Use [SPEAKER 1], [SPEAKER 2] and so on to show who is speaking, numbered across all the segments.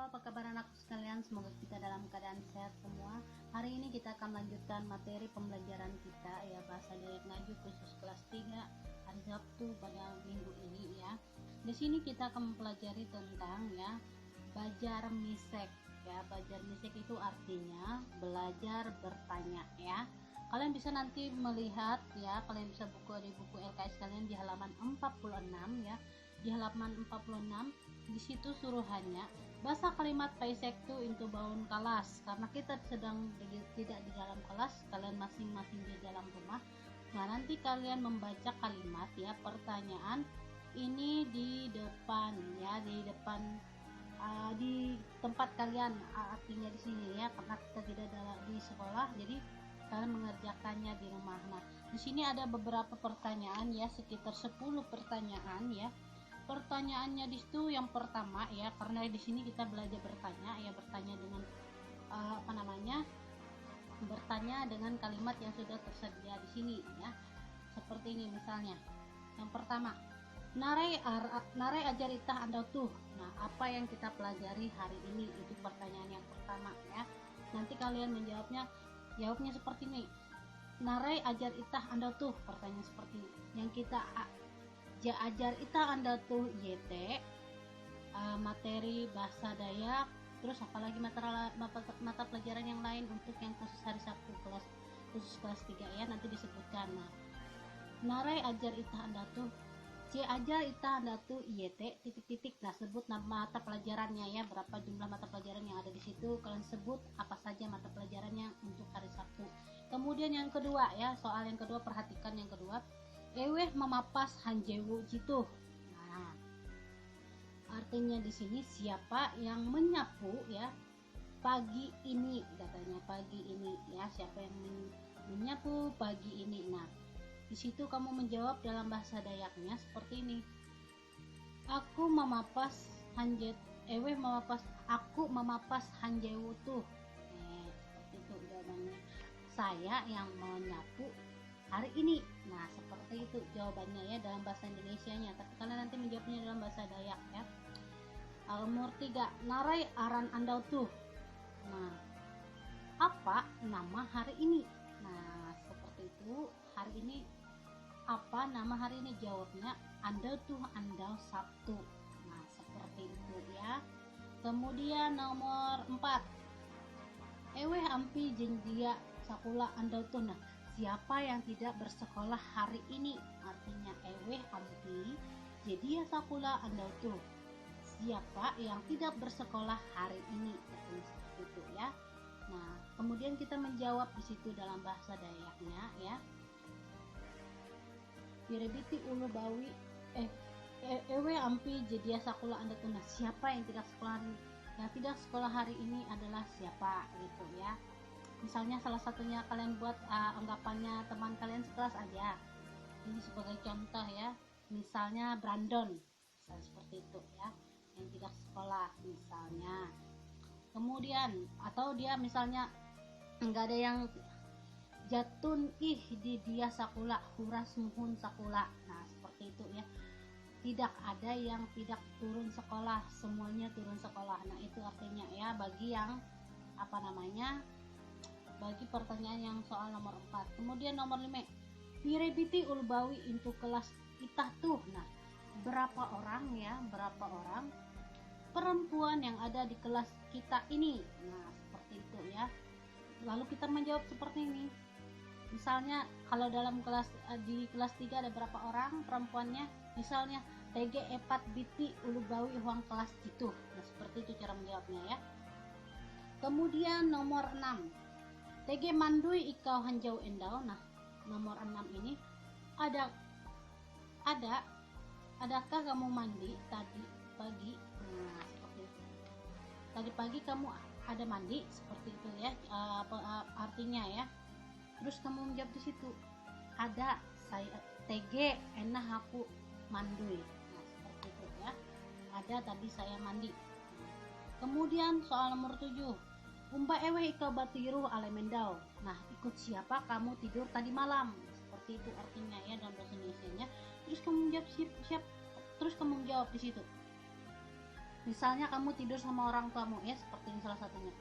[SPEAKER 1] Halo, apa kabar anakku sekalian? Semoga kita dalam keadaan sehat semua. Hari ini kita akan lanjutkan materi pembelajaran kita ya, bahasa Dayak Ngaju khusus kelas 3 hari Sabtu pada minggu ini ya. Di sini kita akan mempelajari tentang ya Bajar Misek ya. Bajar Misek itu artinya belajar bertanya ya. Kalian bisa nanti melihat ya, kalian bisa buka di buku LKS kalian di halaman 46 ya. Di halaman 46 di situ suruhannya bahasa kalimat paisek tu into baun kelas, karena kita sedang tidak di dalam kelas, kalian masing-masing di dalam rumah. Nah, nanti kalian membaca kalimat ya, pertanyaan ini di depan ya, di depan di tempat kalian, artinya di sini ya, karena kita tidak di sekolah, jadi kalian mengerjakannya di rumah. Nah, di sini ada beberapa pertanyaan ya, sekitar 10 pertanyaan ya. Pertanyaannya di situ yang pertama ya, karena di sini kita belajar bertanya ya, bertanya dengan bertanya dengan kalimat yang sudah tersedia di sini ya. Seperti ini misalnya. Yang pertama, narai ajar itah anda tuh. Nah, apa yang kita pelajari hari ini? Itu pertanyaan yang pertama ya. Nanti kalian jawabnya seperti ini. Narai ajar itah anda tuh, pertanyaan seperti ini. Yang kita ajar itah anda tuh YT, materi bahasa Dayak, terus apalagi mata pelajaran yang lain untuk yang khusus hari Sabtu khusus kelas 3 ya, nanti disebutkan. Nah, narai ajar itah anda tuh, ajar itah anda tuh YT titik-titik. Nah, sebut nama mata pelajarannya ya, berapa jumlah mata pelajaran yang ada di situ, kalian sebut apa saja mata pelajarannya untuk hari Sabtu. Kemudian yang kedua ya, soal yang kedua, perhatikan yang kedua. Eweh memapas hanjewu jitu. Nah, artinya di sini siapa yang menyapu ya pagi ini, katanya pagi ini ya, siapa yang menyapu pagi ini. Nah, di situ kamu menjawab dalam bahasa Dayaknya seperti ini. Aku memapas aku memapas hanjewu tuh. Seperti itu jawabannya. Saya yang menyapu hari ini. Nah, seperti itu jawabannya ya dalam bahasa Indonesianya, tapi kalian nanti menjawabnya dalam bahasa Dayak ya. Nomor 3, narai aran andau tuh. Nah, apa nama hari ini? Nah, seperti itu. Hari ini apa nama hari ini? Jawabnya andau tuh, andau Sabtu. Nah, seperti itu ya. Kemudian nomor 4, eweh ampi jenjia sakula andau tuh. Nah, siapa yang tidak bersekolah hari ini? Artinya eweh ampi jadi sakula andau tuh, siapa yang tidak bersekolah hari ini, artinya seperti itu ya. Nah, kemudian kita menjawab di situ dalam bahasa Dayaknya ya. Pirebiti ulu bawi ewe ampi jadi sakula andau tuh. Nah, siapa yang tidak sekolah hari ini adalah siapa gitu ya. Misalnya salah satunya kalian buat anggapannya teman kalian sekelas aja. Ini sebagai contoh ya. Misalnya Brandon, misalnya seperti itu ya, yang tidak sekolah misalnya. Kemudian atau dia misalnya enggak ada yang jatun di dia sakula huras muhun sakula. Nah, seperti itu ya. Tidak ada yang tidak turun sekolah, semuanya turun sekolah. Nah, itu artinya ya bagi yang bagi pertanyaan yang soal nomor 4. Kemudian nomor 5, pirebiti ulbawi untuk kelas itah tuh. Nah, berapa orang perempuan yang ada di kelas kita ini? Nah, seperti itu ya. Lalu kita menjawab seperti ini. Misalnya kalau dalam di kelas 3 ada berapa orang perempuannya? Misalnya TG epat biti ulbawi uang kelas itu. Nah, seperti itu cara menjawabnya ya. Kemudian nomor 6, TG mandui ikau hanjau endau. Nah, nomor 6 ini adakah kamu mandi tadi pagi? Nah, seperti itu. Tadi pagi kamu ada mandi, seperti itu ya. Artinya ya. Terus kamu menjawab di situ. Ada, saya TG enah aku mandui. Nah, seperti itu ya. Ada tadi saya mandi. Kemudian soal nomor 7, umba ewe ika batiru alemendau. Nah, ikut siapa kamu tidur tadi malam? Seperti itu artinya ya dalam bahasa Indonesianya. Terus kamu menjawab terus kamu menjawab di situ. Misalnya kamu tidur sama orang tuamu ya, seperti ini salah satunya.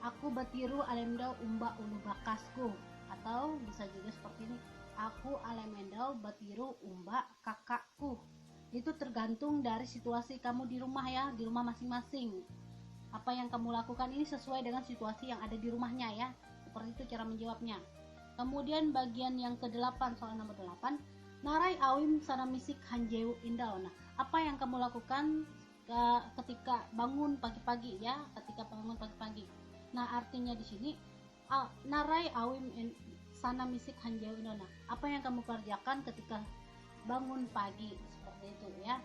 [SPEAKER 1] Aku batiru alemdau umba ulu bakasku, atau bisa juga seperti ini. Aku alemendau batiru umba kakakku. Itu tergantung dari situasi kamu di rumah ya, di rumah masing-masing. Apa yang kamu lakukan ini sesuai dengan situasi yang ada di rumahnya ya. Seperti itu cara menjawabnya. Kemudian bagian yang ke-8, soal nomor 8. Narai awim sanamisik hanjeu indau. Nah, apa yang kamu lakukan ketika bangun pagi-pagi ya, ketika bangun pagi-pagi. Nah, artinya di sini narai awim sanamisik hanjeu indau. Nah, apa yang kamu kerjakan ketika bangun pagi, seperti itu ya.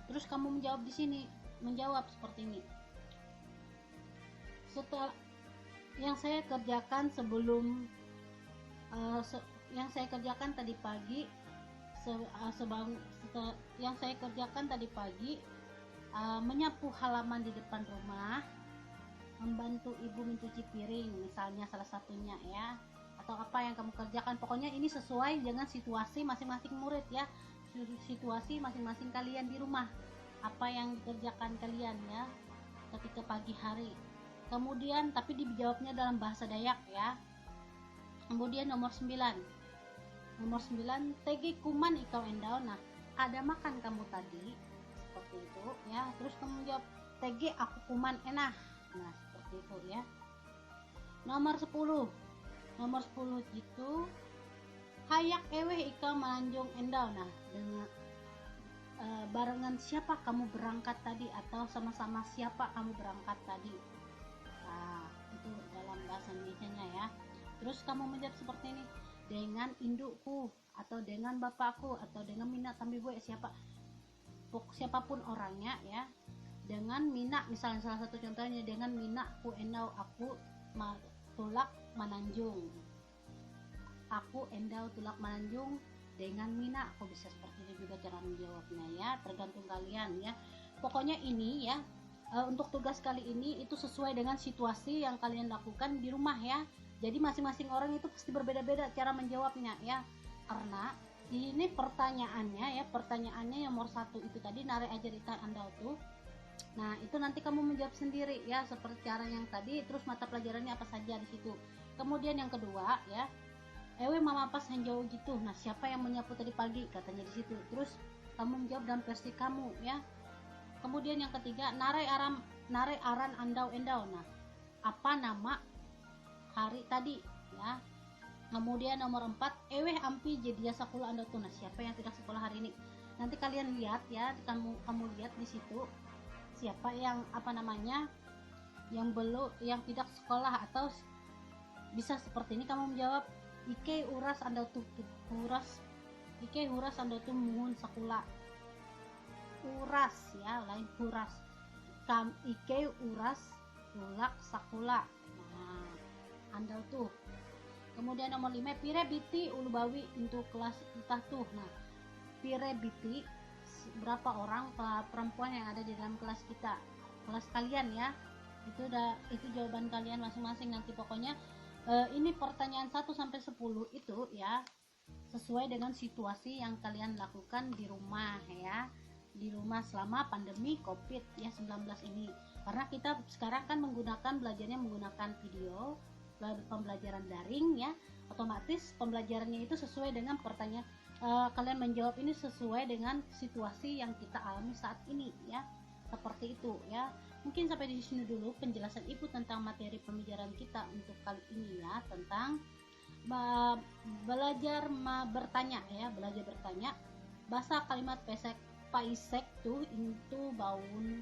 [SPEAKER 1] Terus kamu menjawab di sini, menjawab seperti ini. Setelah yang saya kerjakan sebelum yang saya kerjakan tadi pagi, yang saya kerjakan tadi pagi, menyapu halaman di depan rumah, membantu ibu mencuci piring, misalnya salah satunya ya. Atau apa yang kamu kerjakan, pokoknya ini sesuai dengan situasi masing-masing murid ya, situasi masing-masing kalian di rumah, apa yang dikerjakan kalian ya ketika pagi hari. Kemudian tapi dijawabnya dalam bahasa Dayak ya. Kemudian nomor 9, tegi kuman ikau endau. Nah, ada makan kamu tadi, seperti itu ya. Terus kamu jawab tegi aku kuman enah. Nah, seperti itu ya. Nomor 10 itu hayak eweh ikau melanjung endau. Nah, dengan barengan siapa kamu berangkat tadi, atau sama-sama siapa kamu berangkat tadi. Nah, itu dalam bahasa Indonesianya ya. Terus kamu menjawab seperti ini, dengan indukku, atau dengan bapakku, atau dengan mina tambi gue, siapapun orangnya ya. Dengan mina, misalnya salah satu contohnya, dengan mina ku endau aku tulak mananjung. Aku endau tulak mananjung dengan mina. Aku bisa seperti ini juga cara menjawabnya ya, tergantung kalian ya. Pokoknya ini ya, untuk tugas kali ini itu sesuai dengan situasi yang kalian lakukan di rumah ya. Jadi masing-masing orang itu pasti berbeda-beda cara menjawabnya ya. Karena ini pertanyaannya nomor 1 itu tadi, nare ajarita andau tuh. Nah, itu nanti kamu menjawab sendiri ya, seperti cara yang tadi. Terus mata pelajarannya apa saja di situ. Kemudian yang kedua ya, ewe mama pas hanjau gitu. Nah, siapa yang menyapu tadi pagi, katanya di situ. Terus kamu menjawab dalam versi kamu ya. Kemudian yang ketiga, nare aran andau endau. Nah, apa nama hari tadi ya. Kemudian nomor 4, eweh ampi jadi sekolah andau tuh. Nah, siapa yang tidak sekolah hari ini? Nanti kalian lihat ya, kamu lihat di situ siapa yang yang tidak sekolah. Atau bisa seperti ini, kamu menjawab ike uras andau tuh muhun sekolah. Uras ya, lain huras. Ike uras tulak sekolah. Nah, andau tuh. Kemudian nomor 5, pire biti ulubawi untuk kelas entah tuh. Nah, pire biti, berapa orang perempuan yang ada di dalam kelas kita, kelas kalian ya. Itu jawaban kalian masing-masing nanti. Pokoknya ini pertanyaan 1 sampai 10 itu ya, sesuai dengan situasi yang kalian lakukan di rumah ya, di rumah selama pandemi COVID-19 ini. Karena kita sekarang kan belajarnya menggunakan video, pembelajaran daring ya, otomatis pembelajarannya itu sesuai dengan pertanyaan. Kalian menjawab ini sesuai dengan situasi yang kita alami saat ini ya, seperti itu ya. Mungkin sampai di sini dulu penjelasan Ibu tentang materi pembelajaran kita untuk kali ini ya, tentang belajar bertanya ya, belajar bertanya. Bahasa kalimat paisek tuh itu baun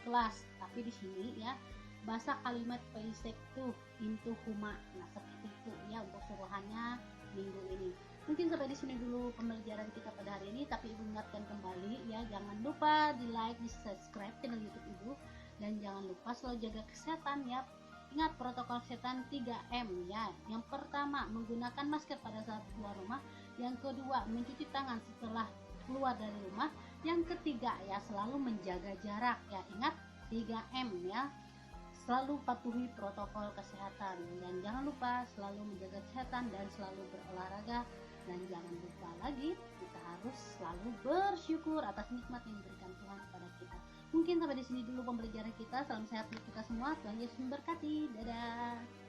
[SPEAKER 1] kelas, tapi di sini ya bahasa kalimat paisek tuh into huma. Nah, seperti itu ya untuk suruhannya minggu ini. Mungkin sampai di sini dulu pembelajaran kita pada hari ini, tapi Ibu ingatkan kembali ya, jangan lupa di like, di subscribe channel YouTube Ibu, dan jangan lupa selalu jaga kesehatan ya. Ingat protokol kesehatan 3M ya. Yang pertama, menggunakan masker pada saat keluar rumah. Yang kedua, mencuci tangan setelah keluar dari rumah. Yang ketiga ya, selalu menjaga jarak ya. Ingat 3M ya. Selalu patuhi protokol kesehatan, dan jangan lupa selalu menjaga kesehatan dan selalu berolahraga. Dan jangan lupa lagi, kita harus selalu bersyukur atas nikmat yang diberikan Tuhan kepada kita. Mungkin sampai di sini dulu pembelajaran kita. Salam sehat untuk kita semua. Tuhan Yesus memberkati. Dadah.